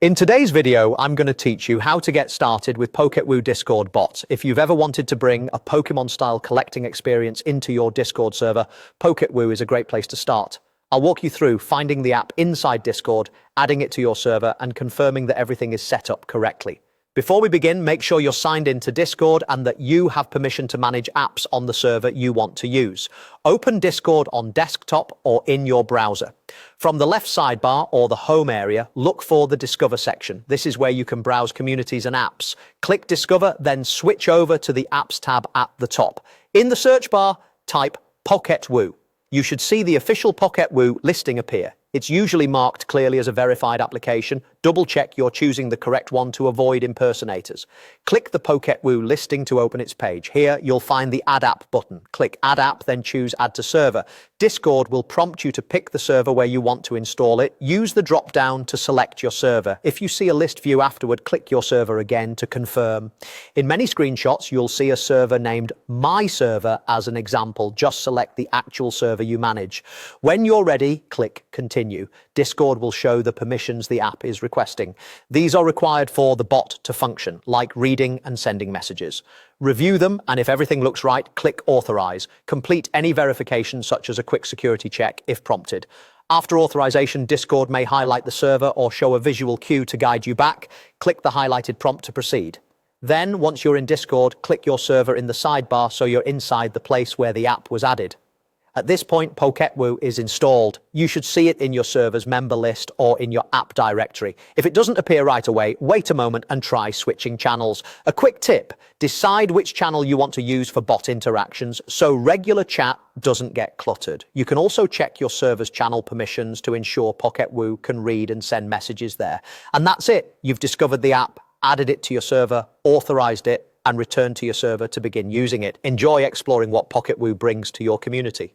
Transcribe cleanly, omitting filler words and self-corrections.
In today's video, I'm going to teach you how to get started with Poketwo Discord bot. If you've ever wanted to bring a Pokemon-style collecting experience into your Discord server, Poketwo is a great place to start. I'll walk you through finding the app inside Discord, adding it to your server, and confirming that everything is set up correctly. Before we begin, make sure you're signed into Discord and that you have permission to manage apps on the server you want to use. Open Discord on desktop or in your browser. From the left sidebar or the home area, look for the Discover section. This is where you can browse communities and apps. Click Discover, then switch over to the Apps tab at the top. In the search bar, type Poketwo. You should see the official Poketwo listing appear. It's usually marked clearly as a verified application. Double-check you're choosing the correct one to avoid impersonators. Click the Poketwo listing to open its page. Here, you'll find the Add App button. Click Add App, then choose Add to Server. Discord will prompt you to pick the server where you want to install it. Use the drop-down to select your server. If you see a list view afterward, click your server again to confirm. In many screenshots, you'll see a server named My Server as an example. Just select the actual server you manage. When you're ready, click Continue. Discord will show the permissions the app is requesting. These are required for the bot to function, like reading and sending messages. Review them, and if everything looks right, click Authorize. Complete any verification, such as a quick security check, if prompted. After authorization, Discord may highlight the server or show a visual cue to guide you back. Click the highlighted prompt to proceed. Then, once you're in Discord, click your server in the sidebar so you're inside the place where the app was added. At this point, Poketwo is installed. You should see it in your server's member list or in your app directory. If it doesn't appear right away, wait a moment and try switching channels. A quick tip, decide which channel you want to use for bot interactions so regular chat doesn't get cluttered. You can also check your server's channel permissions to ensure Poketwo can read and send messages there. And that's it. You've discovered the app, added it to your server, authorized it, and returned to your server to begin using it. Enjoy exploring what Poketwo brings to your community.